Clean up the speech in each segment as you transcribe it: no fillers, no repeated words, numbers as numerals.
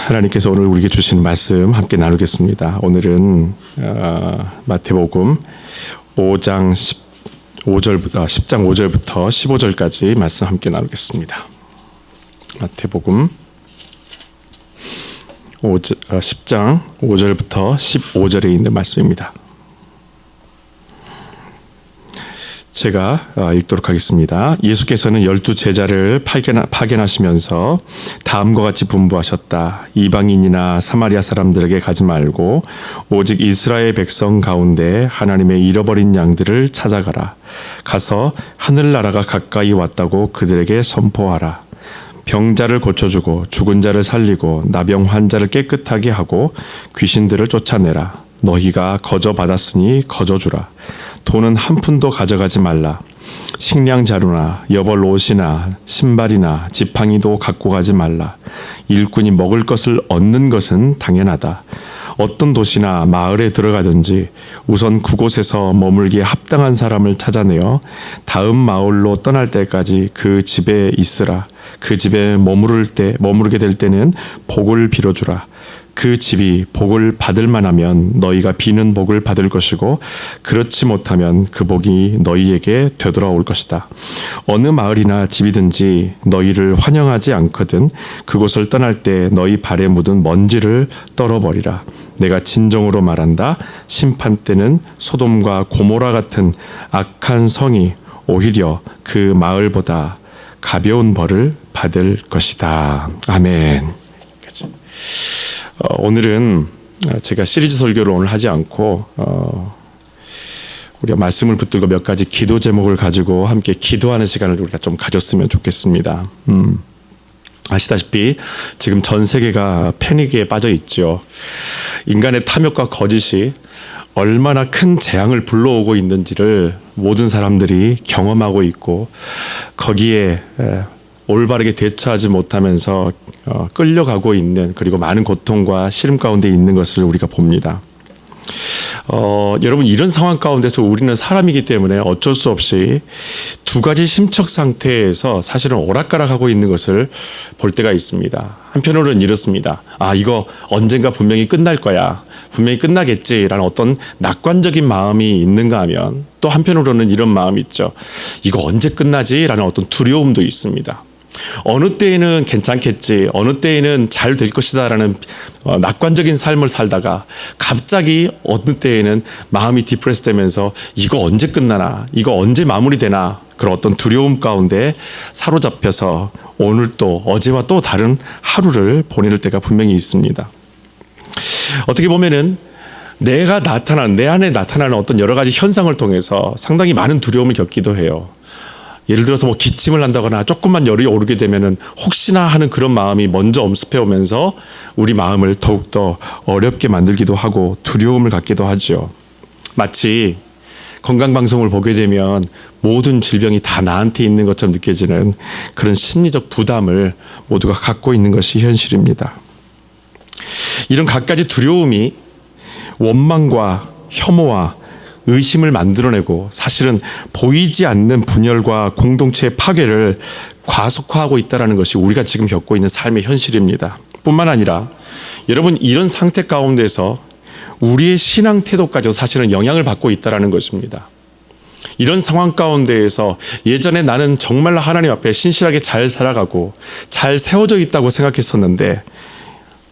하나님께서 오늘 우리에게 주신 말씀 함께 나누겠습니다. 오늘은 마태복음 10장 5절부터 15절까지 말씀 함께 나누겠습니다. 마태복음 10장 5절부터 15절에 있는 말씀입니다. 제가 읽도록 하겠습니다. 예수께서는 12 제자를 파견하시면서 다음과 같이 분부하셨다. 이방인이나 사마리아 사람들에게 가지 말고 오직 이스라엘 백성 가운데 하나님의 잃어버린 양들을 찾아가라. 가서 하늘나라가 가까이 왔다고 그들에게 선포하라. 병자를 고쳐주고 죽은 자를 살리고 나병 환자를 깨끗하게 하고 귀신들을 쫓아내라. 너희가 거저 받았으니 거저 주라. 돈은 한 푼도 가져가지 말라. 식량 자루나 여벌 옷이나 신발이나 지팡이도 갖고 가지 말라. 일꾼이 먹을 것을 얻는 것은 당연하다. 어떤 도시나 마을에 들어가든지 우선 그곳에서 머물기에 합당한 사람을 찾아내어 다음 마을로 떠날 때까지 그 집에 있으라. 그 집에 머무르게 될 때는 복을 빌어주라. 그 집이 복을 받을 만하면 너희가 비는 복을 받을 것이고 그렇지 못하면 그 복이 너희에게 되돌아올 것이다. 어느 마을이나 집이든지 너희를 환영하지 않거든 그곳을 떠날 때 너희 발에 묻은 먼지를 떨어버리라. 내가 진정으로 말한다. 심판 때는 소돔과 고모라 같은 악한 성이 오히려 그 마을보다 가벼운 벌을 받을 것이다. 아멘. 오늘은 제가 시리즈 설교를 오늘 하지 않고 우리가 말씀을 붙들고 몇 가지 기도 제목을 가지고 함께 기도하는 시간을 우리가 좀 가졌으면 좋겠습니다. 아시다시피 지금 전 세계가 패닉에 빠져 있죠. 인간의 탐욕과 거짓이 얼마나 큰 재앙을 불러오고 있는지를 모든 사람들이 경험하고 있고 거기에 올바르게 대처하지 못하면서 끌려가고 있는 그리고 많은 고통과 시름 가운데 있는 것을 우리가 봅니다. 여러분 이런 상황 가운데서 우리는 사람이기 때문에 어쩔 수 없이 두 가지 심적 상태에서 사실은 오락가락하고 있는 것을 볼 때가 있습니다. 한편으로는 이렇습니다. 이거 언젠가 분명히 끝날 거야. 분명히 끝나겠지라는 어떤 낙관적인 마음이 있는가 하면 또 한편으로는 이런 마음이 있죠. 이거 언제 끝나지라는 어떤 두려움도 있습니다. 어느 때에는 괜찮겠지, 어느 때에는 잘 될 것이다 라는 낙관적인 삶을 살다가 갑자기 어느 때에는 마음이 디프레스 되면서 이거 언제 끝나나, 이거 언제 마무리되나 그런 어떤 두려움 가운데 사로잡혀서 오늘 또 어제와 또 다른 하루를 보낼 때가 분명히 있습니다. 어떻게 보면은 내 안에 나타나는 어떤 여러 가지 현상을 통해서 상당히 많은 두려움을 겪기도 해요. 예를 들어서 기침을 한다거나 조금만 열이 오르게 되면은 혹시나 하는 그런 마음이 먼저 엄습해 오면서 우리 마음을 더욱더 어렵게 만들기도 하고 두려움을 갖기도 하죠. 마치 건강방송을 보게 되면 모든 질병이 다 나한테 있는 것처럼 느껴지는 그런 심리적 부담을 모두가 갖고 있는 것이 현실입니다. 이런 갖가지 두려움이 원망과 혐오와 의심을 만들어내고 사실은 보이지 않는 분열과 공동체의 파괴를 과속화하고 있다는 것이 우리가 지금 겪고 있는 삶의 현실입니다. 뿐만 아니라 여러분 이런 상태 가운데서 우리의 신앙 태도까지도 사실은 영향을 받고 있다는 것입니다. 이런 상황 가운데에서 예전에 나는 정말 하나님 앞에 신실하게 잘 살아가고 잘 세워져 있다고 생각했었는데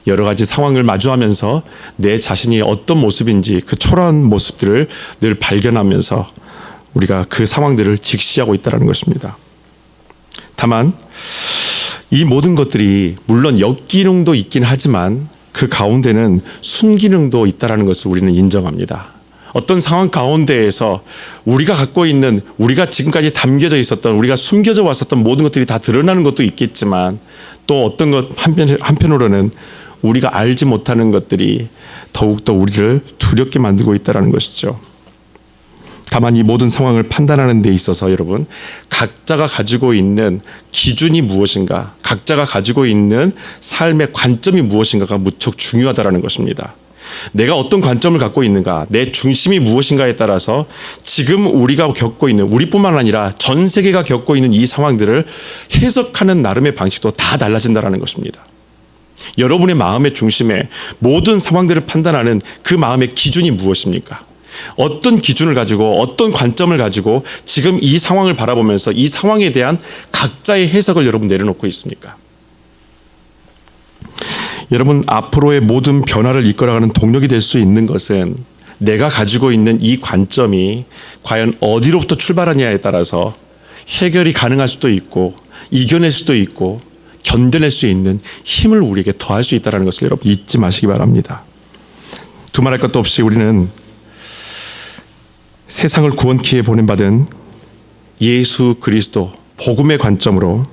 여러 가지 상황을 마주하면서 내 자신이 어떤 모습인지 그 초라한 모습들을 늘 발견하면서 우리가 그 상황들을 직시하고 있다는 것입니다. 다만 이 모든 것들이 물론 역기능도 있긴 하지만 그 가운데는 순기능도 있다는 것을 우리는 인정합니다. 어떤 상황 가운데에서 우리가 갖고 있는 우리가 지금까지 담겨져 있었던 우리가 숨겨져 왔었던 모든 것들이 다 드러나는 것도 있겠지만 또 어떤 것 한편으로는 우리가 알지 못하는 것들이 더욱더 우리를 두렵게 만들고 있다는 것이죠. 다만 이 모든 상황을 판단하는 데 있어서 여러분 각자가 가지고 있는 기준이 무엇인가, 각자가 가지고 있는 삶의 관점이 무엇인가가 무척 중요하다는 것입니다. 내가 어떤 관점을 갖고 있는가, 내 중심이 무엇인가에 따라서 지금 우리가 겪고 있는, 우리뿐만 아니라 전 세계가 겪고 있는 이 상황들을 해석하는 나름의 방식도 다 달라진다는 것입니다. 여러분의 마음의 중심에 모든 상황들을 판단하는 그 마음의 기준이 무엇입니까? 어떤 기준을 가지고 어떤 관점을 가지고 지금 이 상황을 바라보면서 이 상황에 대한 각자의 해석을 여러분 내려놓고 있습니까? 여러분, 앞으로의 모든 변화를 이끌어가는 동력이 될 수 있는 것은 내가 가지고 있는 이 관점이 과연 어디로부터 출발하냐에 따라서 해결이 가능할 수도 있고 이겨낼 수도 있고 견뎌낼 수 있는 힘을 우리에게 더할 수 있다는 것을 여러분 잊지 마시기 바랍니다. 두말할 것도 없이 우리는 세상을 구원키에 보냄받은 예수 그리스도 복음의 관점으로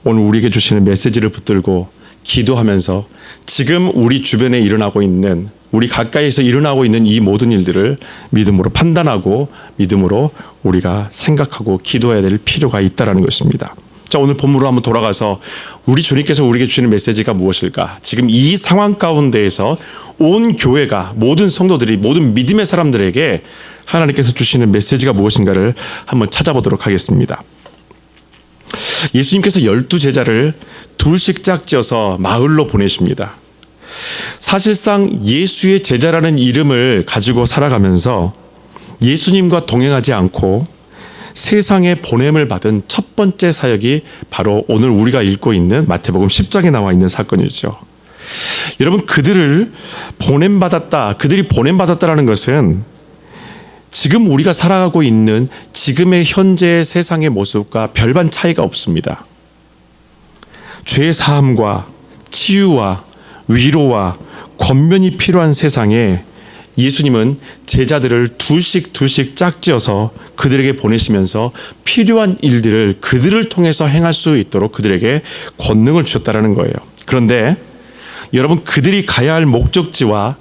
오늘 우리에게 주시는 메시지를 붙들고 기도하면서 지금 우리 주변에 일어나고 있는, 우리 가까이에서 일어나고 있는 이 모든 일들을 믿음으로 판단하고 믿음으로 우리가 생각하고 기도해야 될 필요가 있다는 것입니다. 자, 오늘 본문으로 한번 돌아가서 우리 주님께서 우리에게 주시는 메시지가 무엇일까? 지금 이 상황 가운데에서 온 교회가, 모든 성도들이, 모든 믿음의 사람들에게 하나님께서 주시는 메시지가 무엇인가를 한번 찾아보도록 하겠습니다. 예수님께서 12제자를 둘씩 짝지어서 마을로 보내십니다. 사실상 예수의 제자라는 이름을 가지고 살아가면서 예수님과 동행하지 않고 세상에 보냄을 받은 첫 번째 사역이 바로 오늘 우리가 읽고 있는 마태복음 10장에 나와 있는 사건이죠. 여러분, 그들이 보냄받았다라는 것은 지금 우리가 살아가고 있는 지금의 현재의 세상의 모습과 별반 차이가 없습니다. 죄 사함과 치유와 위로와 권면이 필요한 세상에 예수님은 제자들을 둘씩 짝지어서 그들에게 보내시면서 필요한 일들을 그들을 통해서 행할 수 있도록 그들에게 권능을 주셨다는 거예요. 그런데 여러분, 그들이 가야 할 목적지와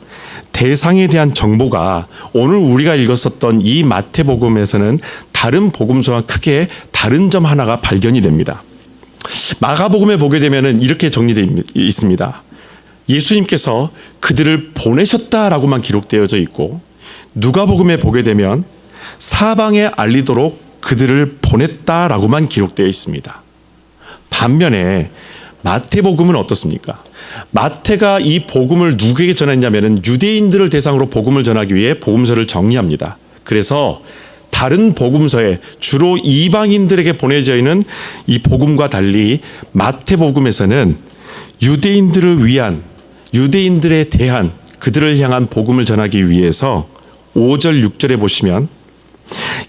대상에 대한 정보가 오늘 우리가 읽었었던 이 마태복음에서는 다른 복음서와 크게 다른 점 하나가 발견이 됩니다. 마가복음에 보게 되면 이렇게 정리되어 있습니다. 예수님께서 그들을 보내셨다라고만 기록되어져 있고, 누가복음에 보게 되면 사방에 알리도록 그들을 보냈다라고만 기록되어 있습니다. 반면에 마태복음은 어떻습니까? 마태가 이 복음을 누구에게 전했냐면 유대인들을 대상으로 복음을 전하기 위해 복음서를 정리합니다. 그래서 다른 복음서에 주로 이방인들에게 보내져 있는 이 복음과 달리 마태복음에서는 유대인들을 위한, 유대인들에 대한, 그들을 향한 복음을 전하기 위해서 5절 6절에 보시면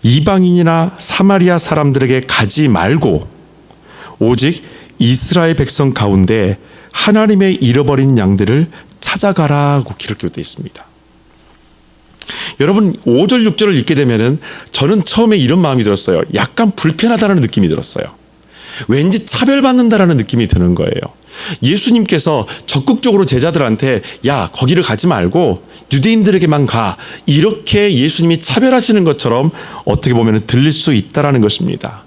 이방인이나 사마리아 사람들에게 가지 말고 오직 이스라엘 백성 가운데 하나님의 잃어버린 양들을 찾아가라고 기록되어 있습니다. 여러분, 5절 6절을 읽게 되면은 저는 처음에 이런 마음이 들었어요. 약간 불편하다는 느낌이 들었어요. 왠지 차별받는다라는 느낌이 드는 거예요. 예수님께서 적극적으로 제자들한테 야, 거기를 가지 말고 유대인들에게만 가, 이렇게 예수님이 차별하시는 것처럼 어떻게 보면 들릴 수 있다라는 것입니다.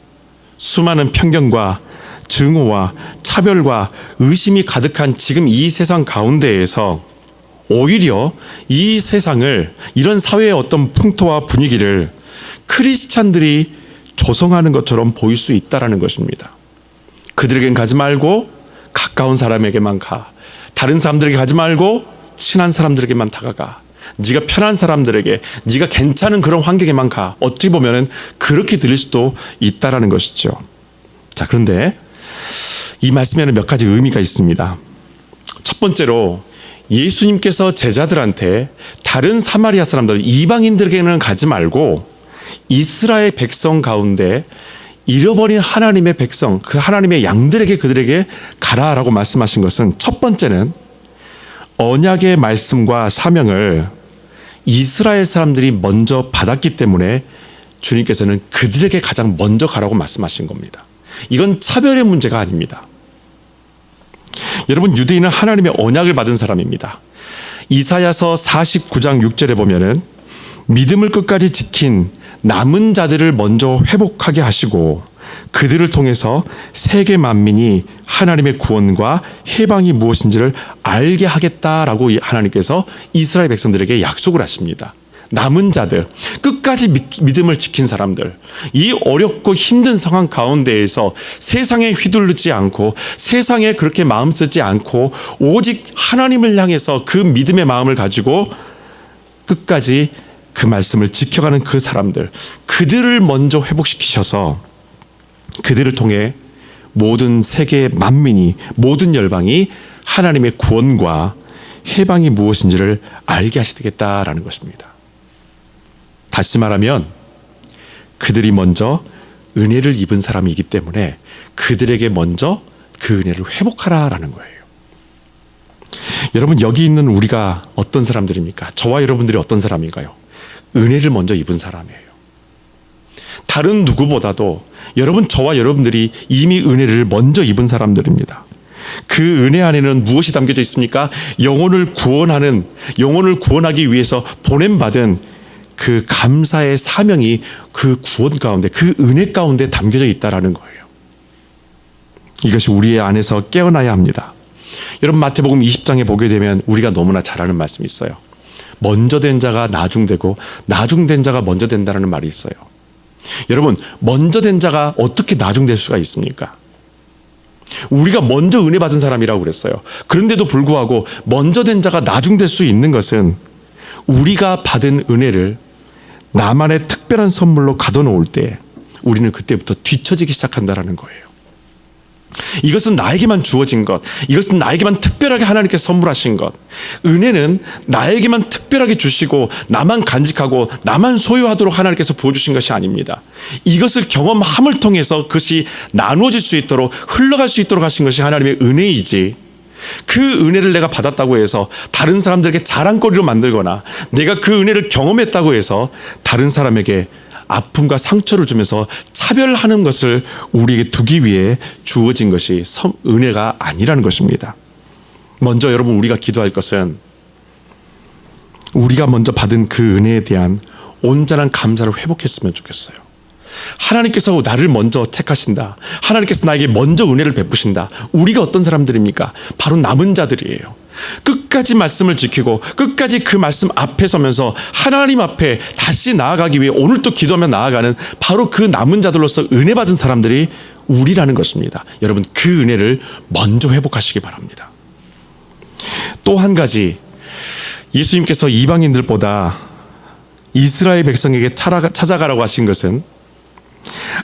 수많은 편견과 증오와 차별과 의심이 가득한 지금 이 세상 가운데에서 오히려 이 세상을, 이런 사회의 어떤 풍토와 분위기를 크리스찬들이 조성하는 것처럼 보일 수 있다라는 것입니다. 그들에겐 가지 말고 가까운 사람에게만 가. 다른 사람들에게 가지 말고 친한 사람들에게만 다가가. 네가 편한 사람들에게, 네가 괜찮은 그런 환경에만 가. 어떻게 보면 그렇게 들릴 수도 있다라는 것이죠. 자, 그런데 이 말씀에는 몇 가지 의미가 있습니다. 첫 번째로 예수님께서 제자들한테 다른 사마리아 사람들, 이방인들에게는 가지 말고 이스라엘 백성 가운데 잃어버린 하나님의 백성, 그 하나님의 양들에게, 그들에게 가라라고 말씀하신 것은, 첫 번째는 언약의 말씀과 사명을 이스라엘 사람들이 먼저 받았기 때문에 주님께서는 그들에게 가장 먼저 가라고 말씀하신 겁니다. 이건 차별의 문제가 아닙니다. 여러분, 유대인은 하나님의 언약을 받은 사람입니다. 이사야서 49장 6절에 보면은 믿음을 끝까지 지킨 남은 자들을 먼저 회복하게 하시고 그들을 통해서 세계 만민이 하나님의 구원과 해방이 무엇인지를 알게 하겠다라고 하나님께서 이스라엘 백성들에게 약속을 하십니다. 남은 자들, 끝까지 믿음을 지킨 사람들, 이 어렵고 힘든 상황 가운데에서 세상에 휘둘르지 않고 세상에 그렇게 마음 쓰지 않고 오직 하나님을 향해서 그 믿음의 마음을 가지고 끝까지 그 말씀을 지켜가는 그 사람들, 그들을 먼저 회복시키셔서 그들을 통해 모든 세계의 만민이, 모든 열방이 하나님의 구원과 해방이 무엇인지를 알게 하시겠다라는 것입니다. 다시 말하면 그들이 먼저 은혜를 입은 사람이기 때문에 그들에게 먼저 그 은혜를 회복하라라는 거예요. 여러분, 여기 있는 우리가 어떤 사람들입니까? 저와 여러분들이 어떤 사람인가요? 은혜를 먼저 입은 사람이에요. 다른 누구보다도 여러분, 저와 여러분들이 이미 은혜를 먼저 입은 사람들입니다. 그 은혜 안에는 무엇이 담겨져 있습니까? 영혼을 구원하기 위해서 보냄받은 그 감사의 사명이 그 구원 가운데, 그 은혜 가운데 담겨져 있다라는 거예요. 이것이 우리 안에서 깨어나야 합니다. 여러분, 마태복음 20장에 보게 되면 우리가 너무나 잘 아는 말씀이 있어요. 먼저 된 자가 나중되고 나중된 자가 먼저 된다는 말이 있어요. 여러분, 먼저 된 자가 어떻게 나중될 수가 있습니까? 우리가 먼저 은혜 받은 사람이라고 그랬어요. 그런데도 불구하고 먼저 된 자가 나중될 수 있는 것은 우리가 받은 은혜를 나만의 특별한 선물로 가둬놓을 때 우리는 그때부터 뒤처지기 시작한다는 거예요. 이것은 나에게만 주어진 것, 이것은 나에게만 특별하게 하나님께서 선물하신 것, 은혜는 나에게만 특별하게 주시고 나만 간직하고 나만 소유하도록 하나님께서 부어주신 것이 아닙니다. 이것을 경험함을 통해서 그것이 나누어질 수 있도록, 흘러갈 수 있도록 하신 것이 하나님의 은혜이지, 그 은혜를 내가 받았다고 해서 다른 사람들에게 자랑거리로 만들거나 내가 그 은혜를 경험했다고 해서 다른 사람에게 아픔과 상처를 주면서 차별하는 것을 우리에게 두기 위해 주어진 것이 은혜가 아니라는 것입니다. 먼저 여러분, 우리가 기도할 것은 우리가 먼저 받은 그 은혜에 대한 온전한 감사를 회복했으면 좋겠어요. 하나님께서 나를 먼저 택하신다. 하나님께서 나에게 먼저 은혜를 베푸신다. 우리가 어떤 사람들입니까? 바로 남은 자들이에요. 끝까지 말씀을 지키고 끝까지 그 말씀 앞에 서면서 하나님 앞에 다시 나아가기 위해 오늘 또 기도하며 나아가는 바로 그 남은 자들로서 은혜 받은 사람들이 우리라는 것입니다. 여러분, 그 은혜를 먼저 회복하시기 바랍니다. 또 한 가지, 예수님께서 이방인들보다 이스라엘 백성에게 찾아가라고 하신 것은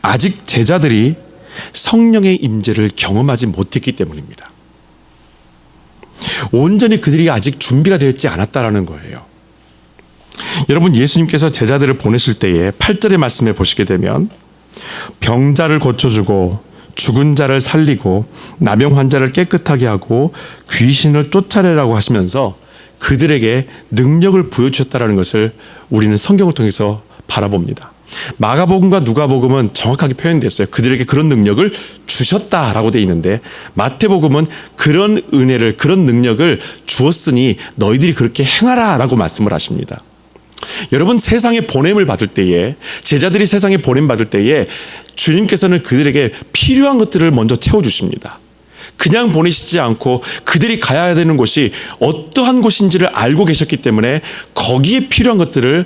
아직 제자들이 성령의 임재를 경험하지 못했기 때문입니다. 온전히 그들이 아직 준비가 되지 않았다라는 거예요. 여러분, 예수님께서 제자들을 보내실 때에 8절의 말씀에 보시게 되면 병자를 고쳐주고 죽은 자를 살리고 나병 환자를 깨끗하게 하고 귀신을 쫓아내라고 하시면서 그들에게 능력을 부여주셨다는 것을 우리는 성경을 통해서 바라봅니다. 마가복음과 누가복음은 정확하게 표현됐어요. 그들에게 그런 능력을 주셨다라고 되어 있는데 마태복음은 그런 은혜를, 그런 능력을 주었으니 너희들이 그렇게 행하라라고 말씀을 하십니다. 여러분, 세상에 보냄을 받을 때에, 제자들이 세상에 보냄 받을 때에 주님께서는 그들에게 필요한 것들을 먼저 채워주십니다. 그냥 보내시지 않고 그들이 가야 되는 곳이 어떠한 곳인지를 알고 계셨기 때문에 거기에 필요한 것들을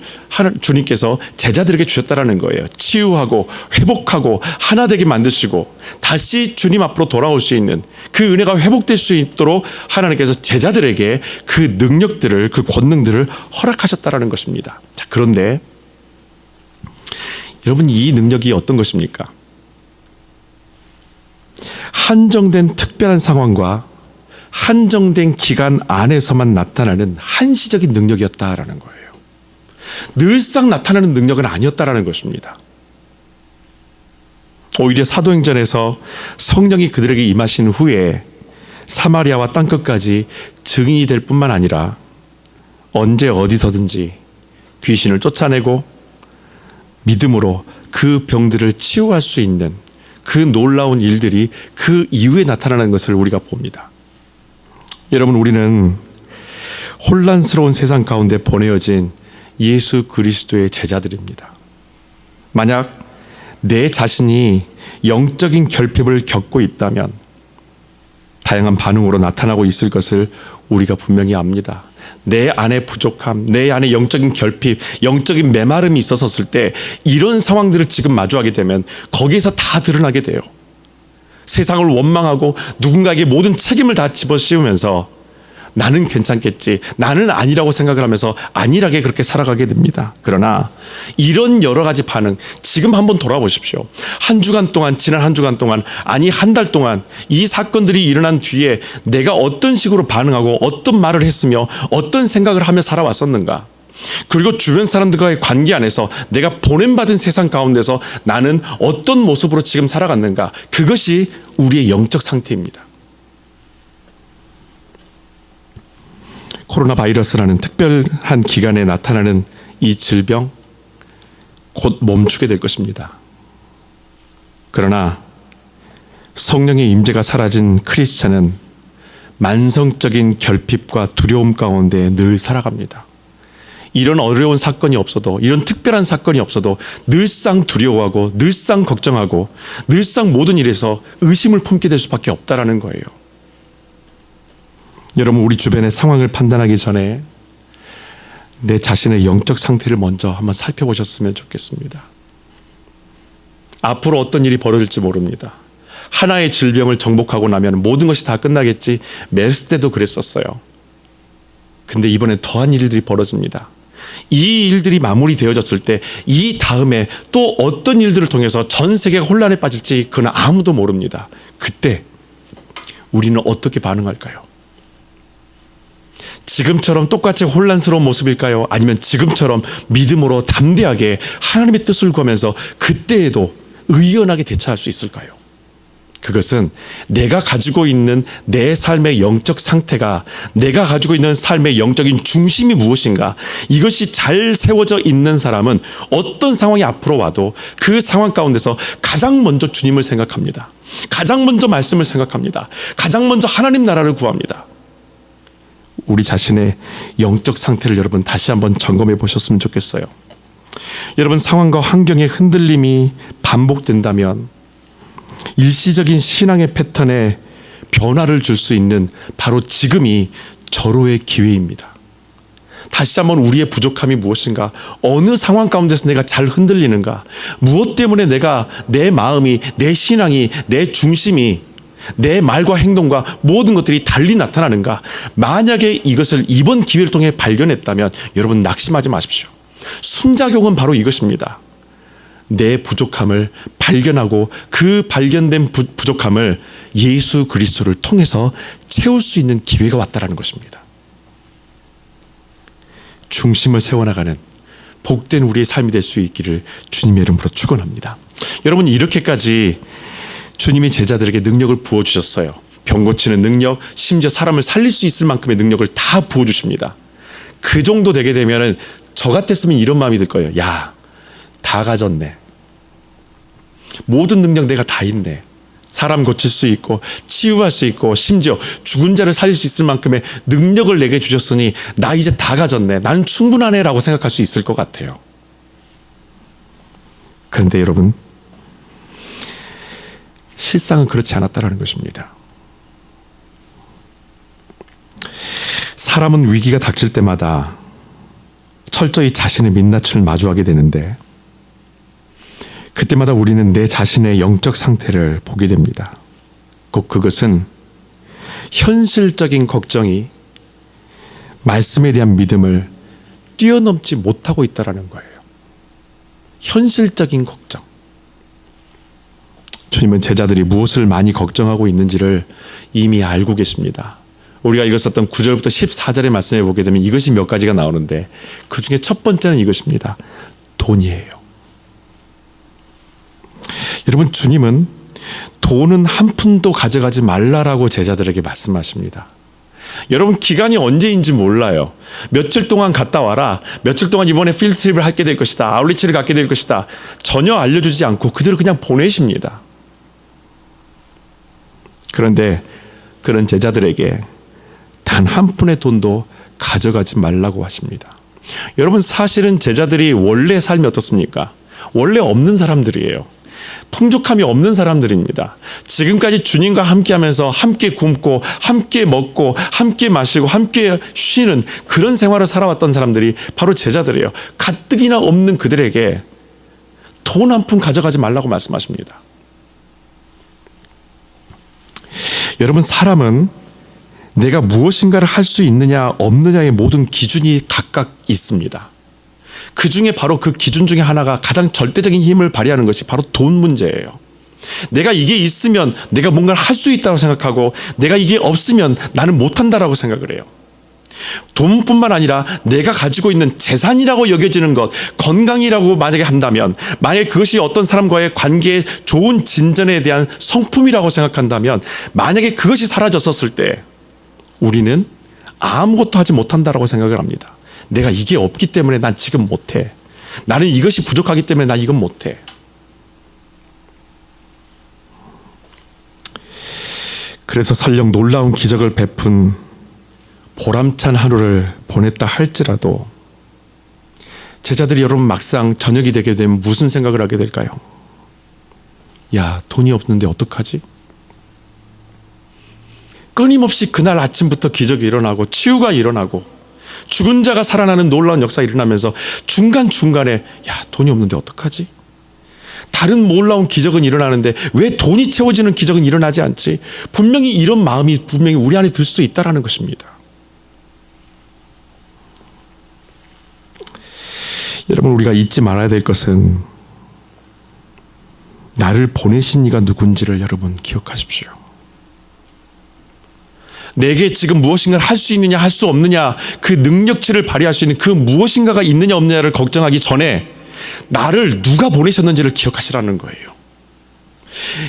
주님께서 제자들에게 주셨다라는 거예요. 치유하고 회복하고 하나 되게 만드시고 다시 주님 앞으로 돌아올 수 있는 그 은혜가 회복될 수 있도록 하나님께서 제자들에게 그 능력들을, 그 권능들을 허락하셨다라는 것입니다. 자, 그런데 여러분, 이 능력이 어떤 것입니까? 한정된 특별한 상황과 한정된 기간 안에서만 나타나는 한시적인 능력이었다라는 거예요. 늘상 나타나는 능력은 아니었다라는 것입니다. 오히려 사도행전에서 성령이 그들에게 임하신 후에 사마리아와 땅끝까지 증인이 될 뿐만 아니라 언제 어디서든지 귀신을 쫓아내고 믿음으로 그 병들을 치유할 수 있는 그 놀라운 일들이 그 이후에 나타나는 것을 우리가 봅니다. 여러분, 우리는 혼란스러운 세상 가운데 보내어진 예수 그리스도의 제자들입니다. 만약 내 자신이 영적인 결핍을 겪고 있다면 다양한 반응으로 나타나고 있을 것을 우리가 분명히 압니다. 내 안에 부족함, 내 안에 영적인 결핍, 영적인 메마름이 있었을 때 이런 상황들을 지금 마주하게 되면 거기에서 다 드러나게 돼요. 세상을 원망하고 누군가에게 모든 책임을 다 집어씌우면서 나는 괜찮겠지, 나는 아니라고 생각을 하면서 안일하게 그렇게 살아가게 됩니다. 그러나 이런 여러 가지 반응, 지금 한번 돌아보십시오. 한 주간 동안, 지난 한 주간 동안, 아니 한 달 동안 이 사건들이 일어난 뒤에 내가 어떤 식으로 반응하고 어떤 말을 했으며 어떤 생각을 하며 살아왔었는가. 그리고 주변 사람들과의 관계 안에서 내가 보냄받은 세상 가운데서 나는 어떤 모습으로 지금 살아갔는가. 그것이 우리의 영적 상태입니다. 코로나 바이러스라는 특별한 기간에 나타나는 이 질병 곧 멈추게 될 것입니다. 그러나 성령의 임재가 사라진 크리스찬은 만성적인 결핍과 두려움 가운데 늘 살아갑니다. 이런 어려운 사건이 없어도, 이런 특별한 사건이 없어도 늘상 두려워하고 늘상 걱정하고 늘상 모든 일에서 의심을 품게 될 수밖에 없다라는 거예요. 여러분, 우리 주변의 상황을 판단하기 전에 내 자신의 영적 상태를 먼저 한번 살펴보셨으면 좋겠습니다. 앞으로 어떤 일이 벌어질지 모릅니다. 하나의 질병을 정복하고 나면 모든 것이 다 끝나겠지. 메르스 때도 그랬었어요. 근데 이번엔 더한 일들이 벌어집니다. 이 일들이 마무리되어졌을 때 이 다음에 또 어떤 일들을 통해서 전 세계가 혼란에 빠질지 그건 아무도 모릅니다. 그때 우리는 어떻게 반응할까요? 지금처럼 똑같이 혼란스러운 모습일까요? 아니면 지금처럼 믿음으로 담대하게 하나님의 뜻을 구하면서 그때에도 의연하게 대처할 수 있을까요? 그것은 내가 가지고 있는 내 삶의 영적 상태가, 내가 가지고 있는 삶의 영적인 중심이 무엇인가, 이것이 잘 세워져 있는 사람은 어떤 상황이 앞으로 와도 그 상황 가운데서 가장 먼저 주님을 생각합니다. 가장 먼저 말씀을 생각합니다. 가장 먼저 하나님 나라를 구합니다. 우리 자신의 영적 상태를 여러분 다시 한번 점검해 보셨으면 좋겠어요. 여러분, 상황과 환경의 흔들림이 반복된다면 일시적인 신앙의 패턴에 변화를 줄 수 있는 바로 지금이 절호의 기회입니다. 다시 한번 우리의 부족함이 무엇인가, 어느 상황 가운데서 내가 잘 흔들리는가, 무엇 때문에 내가, 내 마음이, 내 신앙이, 내 중심이, 내 말과 행동과 모든 것들이 달리 나타나는가. 만약에 이것을 이번 기회를 통해 발견했다면 여러분 낙심하지 마십시오. 순작용은 바로 이것입니다. 내 부족함을 발견하고 그 발견된 부족함을 예수 그리스도를 통해서 채울 수 있는 기회가 왔다라는 것입니다. 중심을 세워나가는 복된 우리의 삶이 될 수 있기를 주님의 이름으로 축원합니다. 여러분, 이렇게까지 주님이 제자들에게 능력을 부어주셨어요. 병 고치는 능력, 심지어 사람을 살릴 수 있을 만큼의 능력을 다 부어주십니다. 그 정도 되게 되면 저 같았으면 이런 마음이 들 거예요. 야, 다 가졌네. 모든 능력 내가 다 있네. 사람 고칠 수 있고 치유할 수 있고 심지어 죽은 자를 살릴 수 있을 만큼의 능력을 내게 주셨으니 나 이제 다 가졌네. 나는 충분하네 라고 생각할 수 있을 것 같아요. 그런데 여러분, 실상은 그렇지 않았다라는 것입니다. 사람은 위기가 닥칠 때마다 철저히 자신의 민낯을 마주하게 되는데 그때마다 우리는 내 자신의 영적 상태를 보게 됩니다. 곧 그것은 현실적인 걱정이 말씀에 대한 믿음을 뛰어넘지 못하고 있다는 거예요. 현실적인 걱정. 주님은 제자들이 무엇을 많이 걱정하고 있는지를 이미 알고 계십니다. 우리가 읽었었던 9절부터 14절의 말씀에 보게 되면 이것이 몇 가지가 나오는데 그 중에 첫 번째는 이것입니다. 돈이에요. 여러분, 주님은 돈은 한 푼도 가져가지 말라라고 제자들에게 말씀하십니다. 여러분, 기간이 언제인지 몰라요. 며칠 동안 갔다 와라. 며칠 동안 이번에 필드트립을 하게 될 것이다. 아울리치를 갖게 될 것이다. 전혀 알려주지 않고 그대로 그냥 보내십니다. 그런데 그런 제자들에게 단 한 푼의 돈도 가져가지 말라고 하십니다. 여러분, 사실은 제자들이 원래 삶이 어떻습니까? 원래 없는 사람들이에요. 풍족함이 없는 사람들입니다. 지금까지 주님과 함께 하면서 함께 굶고 함께 먹고 함께 마시고 함께 쉬는 그런 생활을 살아왔던 사람들이 바로 제자들이에요. 가뜩이나 없는 그들에게 돈 한 푼 가져가지 말라고 말씀하십니다. 여러분, 사람은 내가 무엇인가를 할 수 있느냐 없느냐의 모든 기준이 각각 있습니다. 그 중에 바로 그 기준 중에 하나가 가장 절대적인 힘을 발휘하는 것이 바로 돈 문제예요. 내가 이게 있으면 내가 뭔가를 할 수 있다고 생각하고 내가 이게 없으면 나는 못한다라고 생각을 해요. 돈뿐만 아니라 내가 가지고 있는 재산이라고 여겨지는 것, 건강이라고 만약에 한다면, 만약에 그것이 어떤 사람과의 관계의 좋은 진전에 대한 성품이라고 생각한다면, 만약에 그것이 사라졌었을 때 우리는 아무것도 하지 못한다라고 생각을 합니다. 내가 이게 없기 때문에 난 지금 못해. 나는 이것이 부족하기 때문에 난 이건 못해. 그래서 설령 놀라운 기적을 베푼 보람찬 하루를 보냈다 할지라도 제자들이 여러분 막상 저녁이 되게 되면 무슨 생각을 하게 될까요? 야, 돈이 없는데 어떡하지? 끊임없이 그날 아침부터 기적이 일어나고 치유가 일어나고 죽은 자가 살아나는 놀라운 역사가 일어나면서 중간중간에 야, 돈이 없는데 어떡하지? 다른 놀라운 기적은 일어나는데 왜 돈이 채워지는 기적은 일어나지 않지? 분명히 이런 마음이 분명히 우리 안에 들 수 있다는 것입니다. 여러분, 우리가 잊지 말아야 될 것은 나를 보내신 이가 누군지를 여러분 기억하십시오. 내게 지금 무엇인가를 할 수 있느냐 할 수 없느냐, 그 능력치를 발휘할 수 있는 그 무엇인가가 있느냐 없느냐를 걱정하기 전에 나를 누가 보내셨는지를 기억하시라는 거예요.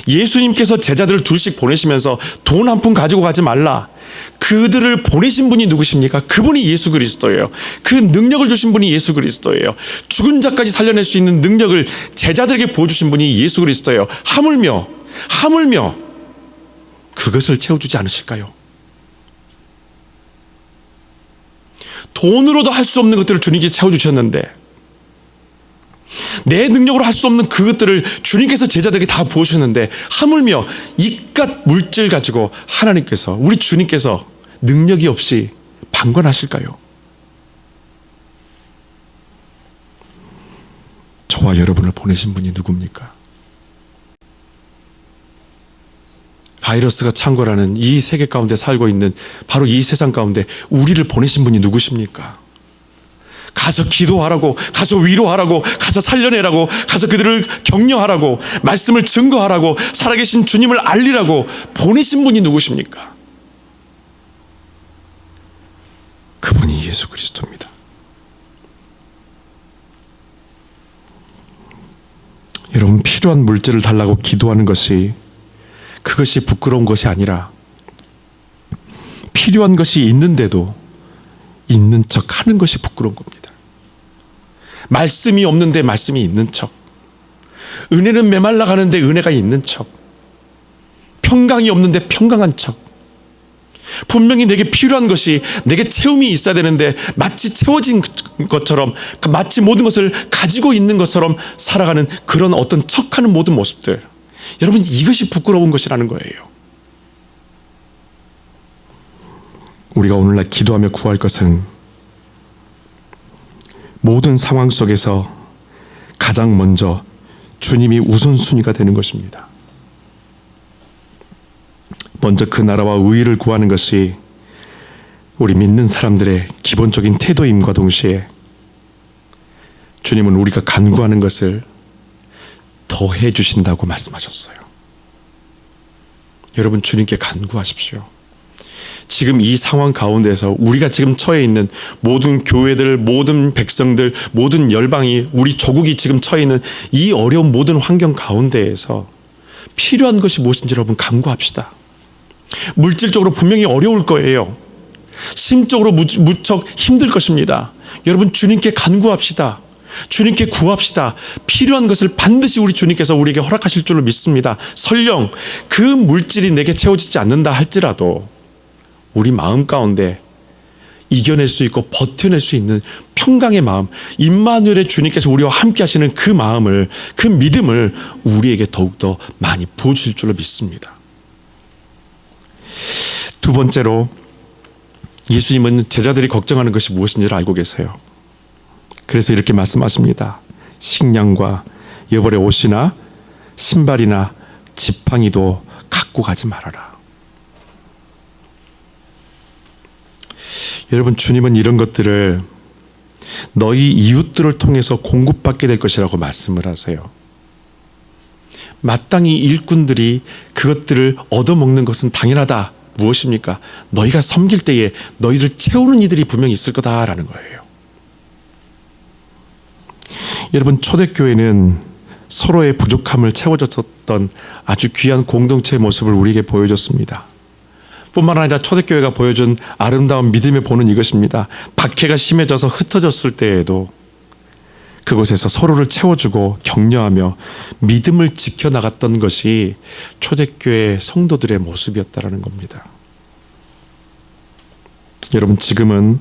예수님께서 제자들을 둘씩 보내시면서 돈 한 푼 가지고 가지 말라. 그들을 보내신 분이 누구십니까? 그분이 예수 그리스도예요. 그 능력을 주신 분이 예수 그리스도예요. 죽은 자까지 살려낼 수 있는 능력을 제자들에게 보여주신 분이 예수 그리스도예요. 하물며 그것을 채워주지 않으실까요? 돈으로도 할 수 없는 것들을 주님께서 채워주셨는데 내 능력으로 할 수 없는 그것들을 주님께서 제자들에게 다 부으셨는데 하물며 이깟 물질 가지고 하나님께서, 우리 주님께서 능력이 없이 방관하실까요? 저와 여러분을 보내신 분이 누굽니까? 바이러스가 창궐하는 이 세계 가운데 살고 있는 바로 이 세상 가운데 우리를 보내신 분이 누구십니까? 가서 기도하라고, 가서 위로하라고, 가서 살려내라고, 가서 그들을 격려하라고, 말씀을 증거하라고, 살아계신 주님을 알리라고 보내신 분이 누구십니까? 그분이 예수 그리스도입니다. 여러분, 필요한 물질을 달라고 기도하는 것이, 그것이 부끄러운 것이 아니라 필요한 것이 있는데도 있는 척 하는 것이 부끄러운 겁니다. 말씀이 없는데 말씀이 있는 척, 은혜는 메말라 가는데 은혜가 있는 척, 평강이 없는데 평강한 척, 분명히 내게 필요한 것이, 내게 채움이 있어야 되는데 마치 채워진 것처럼, 마치 모든 것을 가지고 있는 것처럼 살아가는 그런 어떤 척하는 모든 모습들, 여러분, 이것이 부끄러운 것이라는 거예요. 우리가 오늘날 기도하며 구할 것은 모든 상황 속에서 가장 먼저 주님이 우선순위가 되는 것입니다. 먼저 그 나라와 의의를 구하는 것이 우리 믿는 사람들의 기본적인 태도임과 동시에 주님은 우리가 간구하는 것을 더해 주신다고 말씀하셨어요. 여러분, 주님께 간구하십시오. 지금 이 상황 가운데서 우리가 지금 처해 있는 모든 교회들, 모든 백성들, 모든 열방이, 우리 조국이 지금 처해 있는 이 어려운 모든 환경 가운데에서 필요한 것이 무엇인지 여러분 간구합시다. 물질적으로 분명히 어려울 거예요. 심적으로 무척 힘들 것입니다. 여러분, 주님께 간구합시다. 주님께 구합시다. 필요한 것을 반드시 우리 주님께서 우리에게 허락하실 줄로 믿습니다. 설령 그 물질이 내게 채워지지 않는다 할지라도 우리 마음 가운데 이겨낼 수 있고 버텨낼 수 있는 평강의 마음, 임마누엘의 주님께서 우리와 함께 하시는 그 마음을, 그 믿음을 우리에게 더욱더 많이 부어주실 줄로 믿습니다. 두 번째로, 예수님은 제자들이 걱정하는 것이 무엇인지를 알고 계세요. 그래서 이렇게 말씀하십니다. 식량과 여벌의 옷이나 신발이나 지팡이도 갖고 가지 말아라. 여러분, 주님은 이런 것들을 너희 이웃들을 통해서 공급받게 될 것이라고 말씀을 하세요. 마땅히 일꾼들이 그것들을 얻어먹는 것은 당연하다. 무엇입니까? 너희가 섬길 때에 너희를 채우는 이들이 분명히 있을 거다라는 거예요. 여러분, 초대교회는 서로의 부족함을 채워줬었던 아주 귀한 공동체의 모습을 우리에게 보여줬습니다. 뿐만 아니라 초대교회가 보여준 아름다운 믿음의 본은 이것입니다. 박해가 심해져서 흩어졌을 때에도 그곳에서 서로를 채워주고 격려하며 믿음을 지켜나갔던 것이 초대교회 성도들의 모습이었다는 겁니다. 여러분, 지금은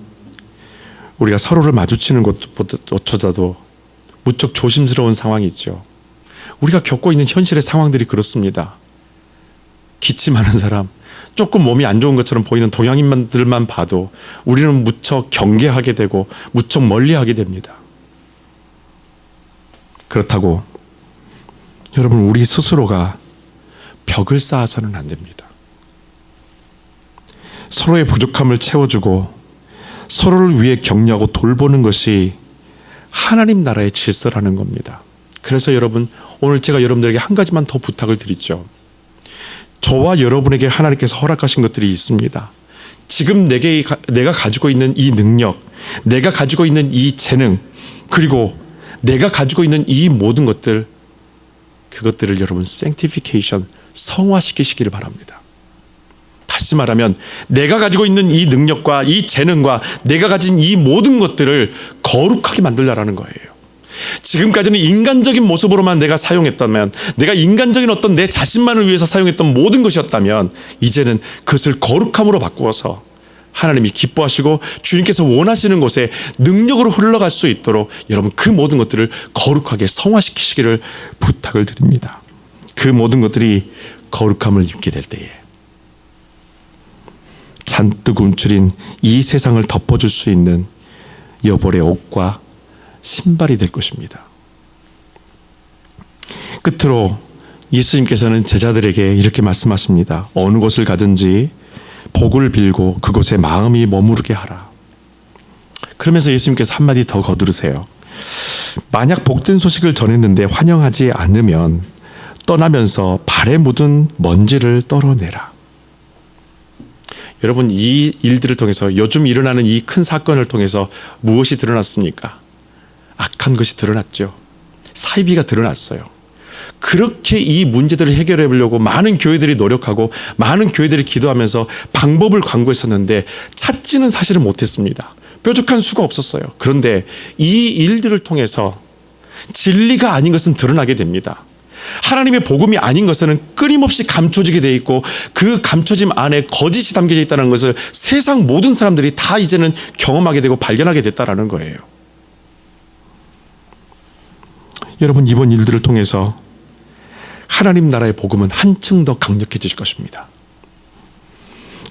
우리가 서로를 마주치는 것조차도 무척 조심스러운 상황이 있죠. 우리가 겪고 있는 현실의 상황들이 그렇습니다. 기침하는 사람, 조금 몸이 안 좋은 것처럼 보이는 동양인들만 봐도 우리는 무척 경계하게 되고 무척 멀리하게 됩니다. 그렇다고 여러분, 우리 스스로가 벽을 쌓아서는 안 됩니다. 서로의 부족함을 채워주고 서로를 위해 격려하고 돌보는 것이 하나님 나라의 질서라는 겁니다. 그래서 여러분, 오늘 제가 여러분들에게 한 가지만 더 부탁을 드리죠. 저와 여러분에게 하나님께서 허락하신 것들이 있습니다. 지금 내가 가지고 있는 이 능력, 내가 가지고 있는 이 재능, 그리고 내가 가지고 있는 이 모든 것들, 그것들을 여러분 sanctification, 성화시키시기를 바랍니다. 다시 말하면 내가 가지고 있는 이 능력과 이 재능과 내가 가진 이 모든 것들을 거룩하게 만들라라는 거예요. 지금까지는 인간적인 모습으로만 내가 사용했다면, 내가 인간적인 어떤 내 자신만을 위해서 사용했던 모든 것이었다면, 이제는 그것을 거룩함으로 바꾸어서 하나님이 기뻐하시고 주님께서 원하시는 곳에 능력으로 흘러갈 수 있도록 여러분 그 모든 것들을 거룩하게 성화시키시기를 부탁을 드립니다. 그 모든 것들이 거룩함을 입게 될 때에 잔뜩 움츠린 이 세상을 덮어줄 수 있는 여벌의 옷과 신발이 될 것입니다. 끝으로 예수님께서는 제자들에게 이렇게 말씀하십니다. 어느 곳을 가든지 복을 빌고 그곳에 마음이 머무르게 하라. 그러면서 예수님께서 한마디 더 거두르세요. 만약 복된 소식을 전했는데 환영하지 않으면 떠나면서 발에 묻은 먼지를 떨어내라. 여러분, 이 일들을 통해서, 요즘 일어나는 이 큰 사건을 통해서 무엇이 드러났습니까? 악한 것이 드러났죠. 사이비가 드러났어요. 그렇게 이 문제들을 해결해 보려고 많은 교회들이 노력하고 많은 교회들이 기도하면서 방법을 강구했었는데 찾지는 사실은 못했습니다. 뾰족한 수가 없었어요. 그런데 이 일들을 통해서 진리가 아닌 것은 드러나게 됩니다. 하나님의 복음이 아닌 것은 끊임없이 감춰지게 돼 있고 그 감춰짐 안에 거짓이 담겨져 있다는 것을 세상 모든 사람들이 다 이제는 경험하게 되고 발견하게 됐다는 거예요. 여러분, 이번 일들을 통해서 하나님 나라의 복음은 한층 더 강력해질 것입니다.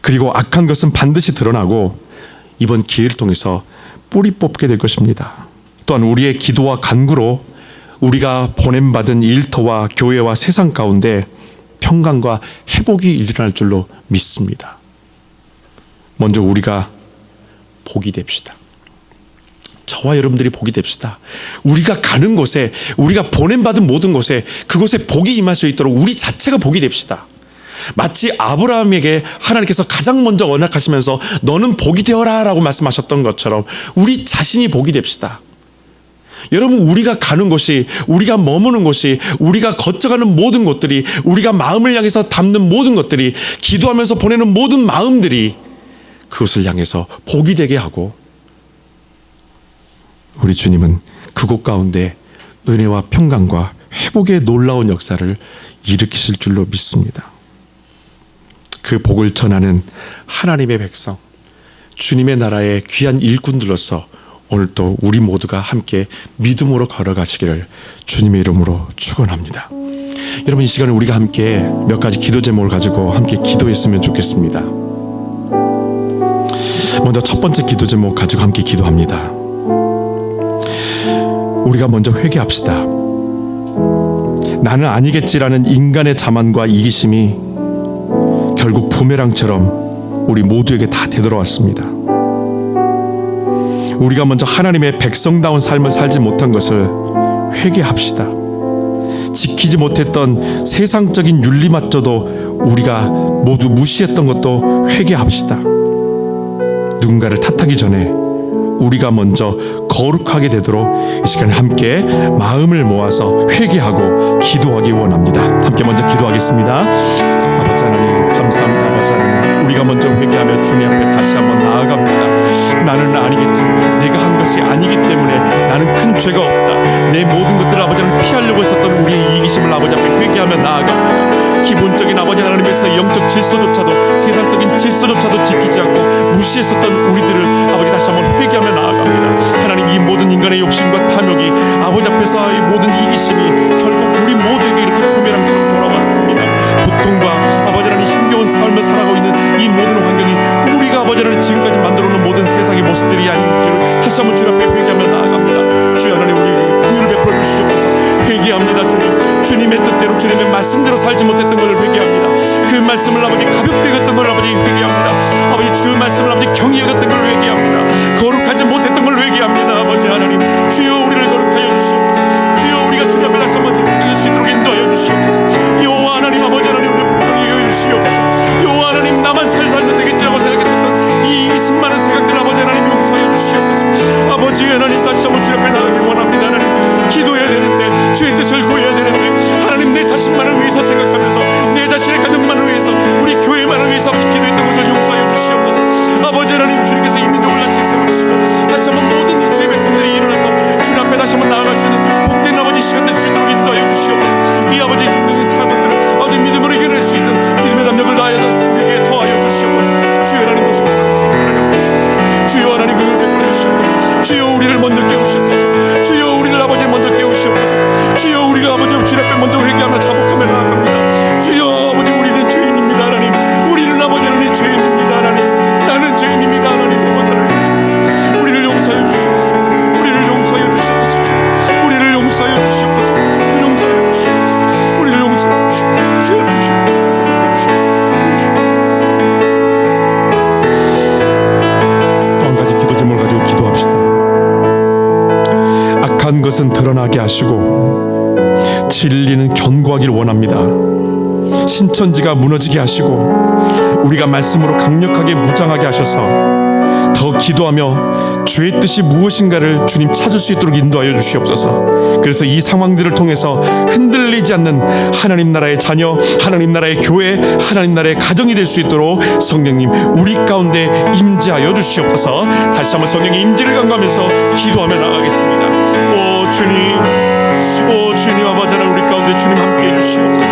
그리고 악한 것은 반드시 드러나고 이번 기회를 통해서 뿌리 뽑게 될 것입니다. 또한 우리의 기도와 간구로 우리가 보냄받은 일터와 교회와 세상 가운데 평강과 회복이 일어날 줄로 믿습니다. 먼저 우리가 복이 됩시다. 저와 여러분들이 복이 됩시다. 우리가 가는 곳에, 우리가 보냄받은 모든 곳에 그곳에 복이 임할 수 있도록 우리 자체가 복이 됩시다. 마치 아브라함에게 하나님께서 가장 먼저 언약하시면서 너는 복이 되어라 라고 말씀하셨던 것처럼 우리 자신이 복이 됩시다. 여러분, 우리가 가는 곳이, 우리가 머무는 곳이, 우리가 거쳐가는 모든 곳들이, 우리가 마음을 향해서 담는 모든 것들이, 기도하면서 보내는 모든 마음들이 그것을 향해서 복이 되게 하고, 우리 주님은 그곳 가운데 은혜와 평강과 회복의 놀라운 역사를 일으키실 줄로 믿습니다. 그 복을 전하는 하나님의 백성, 주님의 나라의 귀한 일꾼들로서 오늘 또 우리 모두가 함께 믿음으로 걸어가시기를 주님의 이름으로 축원합니다. 여러분, 이 시간에 우리가 함께 몇 가지 기도 제목을 가지고 함께 기도했으면 좋겠습니다. 먼저 첫 번째 기도 제목 가지고 함께 기도합니다. 우리가 먼저 회개합시다. 나는 아니겠지라는 인간의 자만과 이기심이 결국 부메랑처럼 우리 모두에게 다 되돌아왔습니다. 우리가 먼저 하나님의 백성다운 삶을 살지 못한 것을 회개합시다. 지키지 못했던 세상적인 윤리마저도 우리가 모두 무시했던 것도 회개합시다. 누군가를 탓하기 전에 우리가 먼저 거룩하게 되도록 이 시간에 함께 마음을 모아서 회개하고 기도하기 원합니다. 함께 먼저 기도하겠습니다. 아버지 하나님, 감사합니다. 아버지 하나님, 우리가 먼저 회개하며 주님 앞에 다시 한번 나아갑니다. 나는 아니겠지, 내가 한 것이 아니기 때문에 나는 큰 죄가 없다. 내 모든 것들을 아버지 하나님 피하려고 했었던 우리의 이기심을 아버지 앞에 회개하며 나아갑니다. 기본적인 아버지 하나님에서 영적 질서조차도, 세상적인 질서조차도 지키지 않고 무시했었던 우리들을 아버지 다시 한번 회개하며 나아갑니다. 하나님, 이 모든 인간의 욕심과 탐욕이 아버지 앞에서 이 모든 이기심이 결국 우리 모두에게 이렇게 부메랑처럼 돌아왔습니다. 고통과 아버지 하나님 힘겨운 삶을 살아가고 있는 이 모든 환경이 우리가 아버지 하나님 지금까지 만들어 놓은 모든 세상의 모습들이 아닌 줄을 다시 한번 주님 앞에 회개하며 나아갑니다. 주여 하나님, 우리 긍휼을 베풀어 주시옵소서. 회개합니다. 주님의 뜻대로, 주님의 말씀대로 살지 못했던 것을 회개합니다. 그 말씀을 아버지 가볍게 여겼던 걸 아버지 회개합니다. 아버지 그 말씀을 아버지 경히 여겼던 걸 회개합니다. 거룩하지 못했던 걸 회개합니다. 아버지 하나님, 주여 우리를 거룩하여 주시옵소서. 주여 우리가 주님 앞에 다시 한번 회개할 수 있도록 인도하여 주시옵소서. 여호와 하나님, 아버지 하나님, 우리를 분명히 여겨 주시옵소서. 여호와 하나님, 나만 잘 살면 되겠지라고 생각했었던 이 이기심 많은 생각들 아버지 하나님 용서하여 주시옵소서. 아버지 하나님, 다시 한번 주님 앞에 나가길 원합니다. 하나님, 기도해야 되는데, 주의 뜻을 구해야 되는데, 하나님 내 자신만을 위해서 생각하면서 내 자신의 가족만을 위해서, 우리 교회만을 위해서 아버지 기도했던 것을 용서하여 주시옵소서. 아버지 하나님, 주님께서 이 민족을 다시 세우시고 다시 한번 모든 이 주의 백성들이 일어나서 주님 앞에 다시 한번 나아갈 수 있는 복된 아버지 시간 될 수 있도록 인도하여 주시옵소서. 이 아버지 힘든 상황들을 아버지 믿음으로 이겨낼 수 있는 믿음의 담력을 다하여 우리에게 더하여 주시옵소서. 주여 하나님, 도시적인 생각을 하여 주시옵소서. 주여 하나님, 그 베풀어 주시옵소서. 주여 우리를 먼저 깨우시옵소서. 주여 우리를 아버지 먼저 깨우시옵소서. 주여 우리가 아버지 주님 앞에 먼저 회개하며 자복하며 나아갑니다. 주여 아버지, 우리는 죄인입니다. 하나님, 우리는 아버지 하나님 죄인입니다. 하나님, 나는 죄인입니다. 하나님, 아버지 하나님 주시옵소서. 우리를 용서해 주시옵소서. 우리를 용서해 주시옵소서. 주여 우리를 용서해 주시옵소서. 우리를 용서해 주시옵소서. 우리를 용서해 주시옵소서. 주여 주시옵소서. 주시옵소서. 또 한 가지 기도 제목을 가지고 기도합시다. 악한 것은 드러나게 하시고 진리는 견고하길 원합니다. 신천지가 무너지게 하시고 우리가 말씀으로 강력하게 무장하게 하셔서 더 기도하며 주의 뜻이 무엇인가를 주님 찾을 수 있도록 인도하여 주시옵소서. 그래서 이 상황들을 통해서 흔들리지 않는 하나님 나라의 자녀, 하나님 나라의 교회, 하나님 나라의 가정이 될 수 있도록 성령님 우리 가운데 임재하여 주시옵소서. 다시 한번 성령의 임재를 간구하면서 기도하며 나가겠습니다. 오 주님, 오 주님, 아버지 하나님, 우리 가운데 주님 함께해 주시옵소서.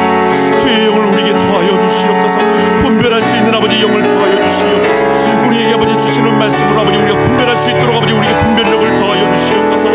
주의 영을 우리에게 더하여 주시옵소서. 분별할 수 있는 아버지 영을 더하여 주시옵소서. 우리에게 아버지 주시는 말씀으로 아버지 우리가 분별할 수 있도록 아버지 우리에게 분별력을 더하여 주시옵소서.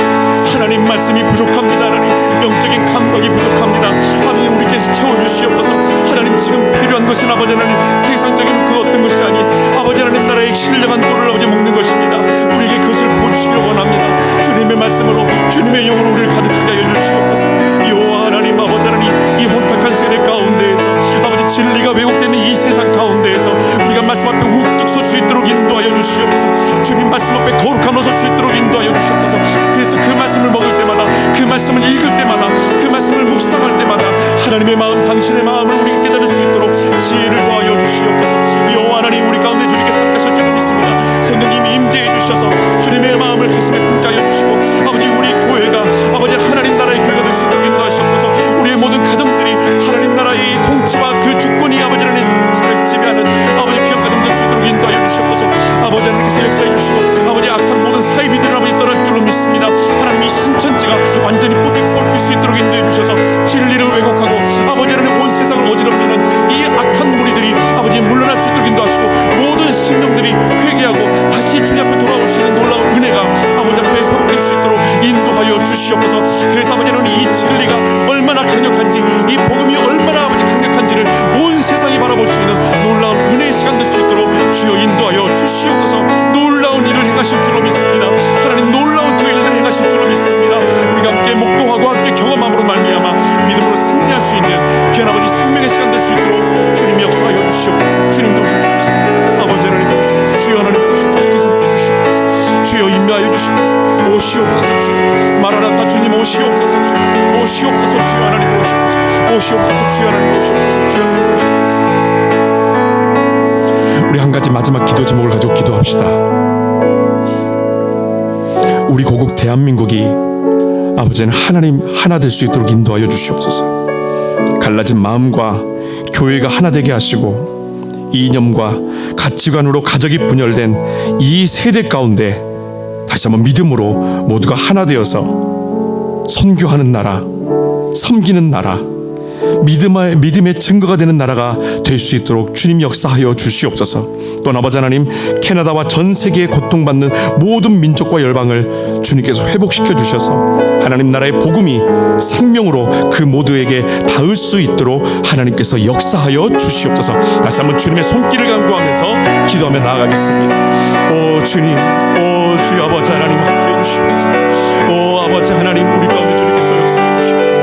하나님 말씀이 부족합니다. 하나님 영적인 감각이 부족합니다. 아버지 우리께서 채워주시옵소서. 하나님 지금 필요한 것은 아버지 하나님 세상적인 그 어떤 것이 아닌 아버지 하나님 나라의 신령한 꼴을 아버지 먹는 것입니다. 우리에게 그것을 보여주시기를 원합니다. 주님의 말씀으로 주님의 영으로 우리를 가득하게 하여 주시옵소서. 여호와 하나님, 아버지 하나님, 이 혼탁한 세대 가운데에서 아버지 진리가 왜곡되는 이 세상 가운데에서 우리가 말씀 앞에 우뚝 설 수 있도록 인도하여 주시옵소서. 주님 말씀 앞에 거룩함으로 설 수 있도록 인도하여 주시옵소서. 그래서 그 말씀을 먹을 때마다, 그 말씀을 읽을 때마다, 그 말씀을 묵상할 때마다 하나님의 마음, 당신의 마음을 우리가 깨달을 수 있도록 지혜를 더하여 주시옵소서. 여호와 하나님, 우리 가운데 주님께서 함께하실 줄 믿습니다. 성령님이 임재해 주셔서 주님의 마음을 가슴에 품게 하여 주시고 아버지 우리 교회가 아버지 하나님 나라의 도우시옵소서. 주여 하나님 도우시옵소서. 주여 하나님 도우시옵소서. 우리 한 가지 마지막 기도 제목을 가지고 기도합시다. 우리 고국 대한민국이 아버지는 하나님 하나 될 수 있도록 인도하여 주시옵소서. 갈라진 마음과 교회가 하나 되게 하시고 이념과 가치관으로 가족이 분열된 이 세대 가운데 다시 한번 믿음으로 모두가 하나 되어서 선교하는 나라, 섬기는 나라, 믿음의 증거가 되는 나라가 될 수 있도록 주님 역사하여 주시옵소서. 또 아버지 하나님, 캐나다와 전 세계에 고통받는 모든 민족과 열방을 주님께서 회복시켜 주셔서 하나님 나라의 복음이 생명으로 그 모두에게 닿을 수 있도록 하나님께서 역사하여 주시옵소서. 다시 한번 주님의 손길을 간구하면서 기도하며 나아가겠습니다. 오 주님, 오 주 아버지 하나님 함께해 주시옵소서. 오 아버지 하나님, 우리 가운데 주님께서 역사해 주시옵소서.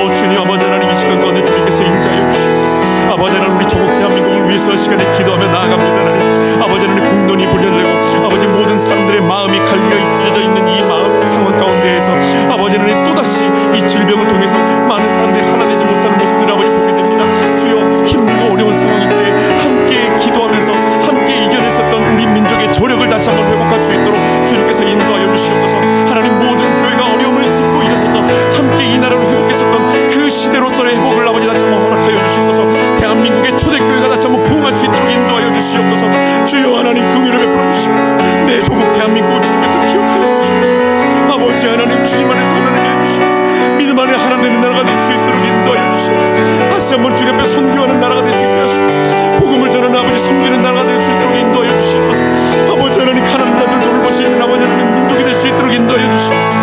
오 주님 아버지 하나님, 이 시간 가운데 주님께서 임재하여 주시옵소서. 아버지 하나님, 우리 조국 대한민국을 위해서 시간에 기도하며 나아갑니다. 하나님 아버지 하나님, 국론이 분열되고 아버지 모든 사람들의 마음이 갈리가 찢어져 있는 이 마음 상황 가운데에서 아버지 하나님, 또다시 이 질병을 통해서 많은 사람들이 하나 되지 못하는 모습들을 아버지 보게 됩니다. 주여, 힘들고 어려운 상황일 때 함께 기도하면서 함께 이겨냈었던 우리 민족의 조력을 다시 한번 회복할 수 있도록 주님께서 인도하여 주시옵소서. 하나님, 모든 교회가 어려움을 딛고 일어서서 함께 이 나라를 회복했었던 그 시대로서의 회복을 아버지 다시 한번 허락하여 주시옵소서. 대한민국의 초대교회가 다시 한번 부흥할 수 있도록 인도하여 주시옵소서. 주여 하나님, 긍휼을 베풀어 주시옵소서. 내 조국 대한민국을 주님께서 기억하여 주시옵소서. 아버지 하나님, 주님 안에서 하나님께 해주시옵소서. 믿음 안에 하나 되는 나라가 될 수 있도록 인도하여 주시옵소서. 다시 한번 주님 앞에 선교하는 나라가 될 수 있게 하시옵소서. 복음을 전하는 아버지 섬기는 나라가 될 수 있도록 인도하여 주시옵소서. 아버지 하나님, 가난한 자들 돌볼 수 있는 아버지 하나님 민족이 될 수 있도록 인도하여 주시옵소서.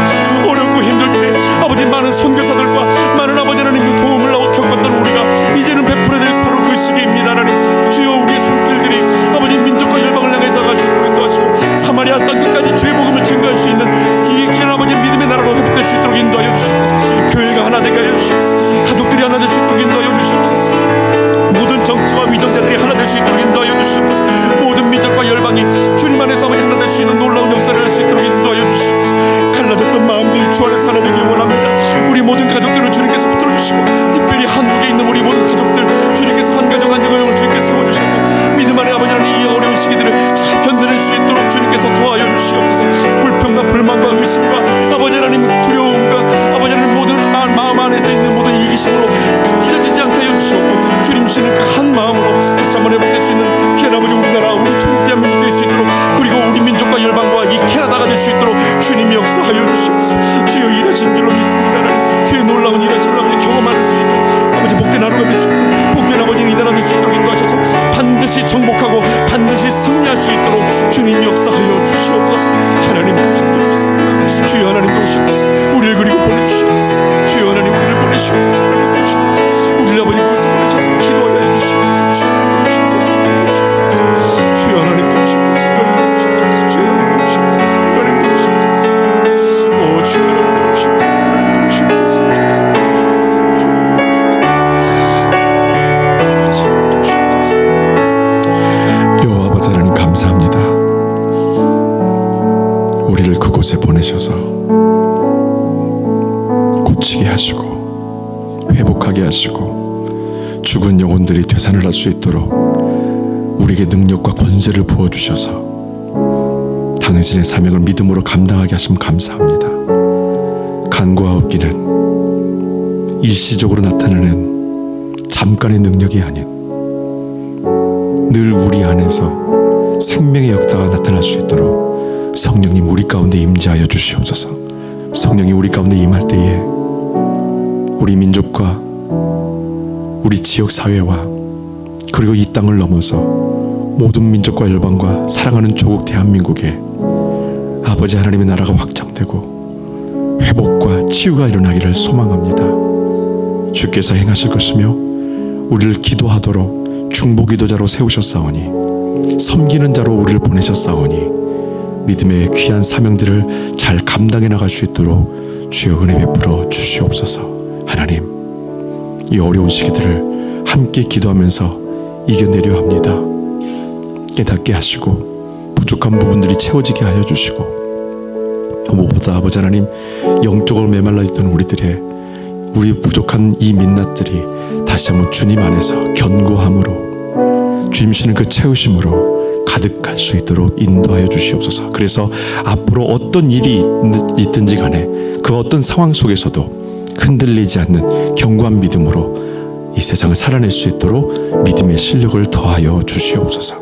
어렵고 힘들 때 아버지 많은 선교사들과 많은 아버지 하나님 그 도움을 겪었던 우리가 이제는 베풀어야 될 바로 그 시기입니다. 하나님 주여, 우리의 손길들이 아버지 민족과 열방을 향해서 갈 수 있도록 인도하시고 사마리아 땅 끝까지 주의 복음을 증거할 수 있는 이 귀한 아버지 믿음의 나라로 회복될 수 있도록 인도하여 주시옵소서. 교회가 하나 되게 하여 주시옵소서. 가족들이 하나 될 수 있도록 인도하여 주시옵소서. 모든 정치와 위정자들이 하나 될 수 있도록 인도하여 주시옵소서. 모든 민족과 열방이 주님 안에서 아버지 하나 될 수 있는 놀라운 역사를 할 수 있도록 인도하여 주시옵소서. 갈라졌던 마음들이 주 안에서 하나 되길 원합니다. 우리 모든 가족들을 주님께서 붙들어 주시고 특별히 한국에 있는 우리 모든 가족들 주님께서 한 가정 한 영혼을 주님께서 세워주셔서 믿음 안에 아버지 하나님 이 어려운 시기들을 잘 견뎌낼 수 있도록 주님께서 도와여 주시옵소서. 불평과 불만과 의심과 아버지 하나님 두려움과 아버지 하나님 모든 마음 안에서 있는 모든 이기심으로 찢어지지 않게 하여 주시옵고 주님 주시는 그 한 마음으로 다시 한번 회복될 수 있는 귀한 아버지 우리나라 우리 조국 대한민국 될 수 있도록, 그리고 우리 민족과 열방과 이 캐나다가 될 수 있도록 주님이 역사하여 주시옵소서. 주여 일하신 줄로 믿습니다. 하나님 주의 놀라운 일하심을 아버지 경험할 수 있는 아버지 복된 하루가 될 수 있도록, 복된 아버지 이 나라 될 수 있도록 인도하셔서 반드시 정복하고 반드시 승리할 수 있도록 주님 역사하여 주시옵소서. 하나님 도우신 줄로 믿습니다. 주여 하나님 도우시옵소서. 우리를 그리고 보내주시옵소서. 주여 하나님 우리를 보내주시옵소서. 하나님 도우시옵소서. 우리를 아버지 그곳에 보내셔서 기도하여 해주시옵소서. 주여 하나님 도우시옵소서. 주여 하나님 도우시옵소서. 하나님 도우시옵소서. 주여 하나님 도우시옵소서. 하나님 도우시옵소서. 오 주여 하나님 도우시옵소서. 하나님 도우시옵소서. 주께서 도우시옵소서. 주님 도우시옵소서. 아버지 도우시옵소서. 여호와 아버지 하나님 감사합니다. 우리를 그곳에 보내셔서 고치게 하시고 회복하게 하시고 죽은 영혼들이 되살아날 수 있도록 우리에게 능력과 권세를 부어주셔서 당신의 사명을 믿음으로 감당하게 하시면 감사합니다. 간구하옵기는 일시적으로 나타나는 잠깐의 능력이 아닌 늘 우리 안에서 생명의 역사가 나타날 수 있도록 성령님 우리 가운데 임재하여 주시옵소서. 성령이 우리 가운데 임할 때에 우리 민족과 우리 지역 사회와 그리고 이 땅을 넘어서 모든 민족과 열방과 사랑하는 조국 대한민국에 아버지 하나님의 나라가 확장되고 회복과 치유가 일어나기를 소망합니다. 주께서 행하실 것이며 우리를 기도하도록 중보기도자로 세우셨사오니 섬기는 자로 우리를 보내셨사오니 믿음의 귀한 사명들을 잘 감당해 나갈 수 있도록 주여 은혜 베풀어 주시옵소서. 하나님 이 어려운 시기들을 함께 기도하면서 이겨내려 합니다. 깨닫게 하시고 부족한 부분들이 채워지게 하여 주시고 무엇보다 아버지 하나님 영적으로 메말라 있던 우리들의 우리 부족한 이 민낯들이 다시 한번 주님 안에서 견고함으로, 주님 주시는 그 채우심으로 가득할 수 있도록 인도하여 주시옵소서. 그래서 앞으로 어떤 일이 있든지 간에 그 어떤 상황 속에서도 흔들리지 않는 견고한 믿음으로 이 세상을 살아낼 수 있도록 믿음의 실력을 더하여 주시옵소서.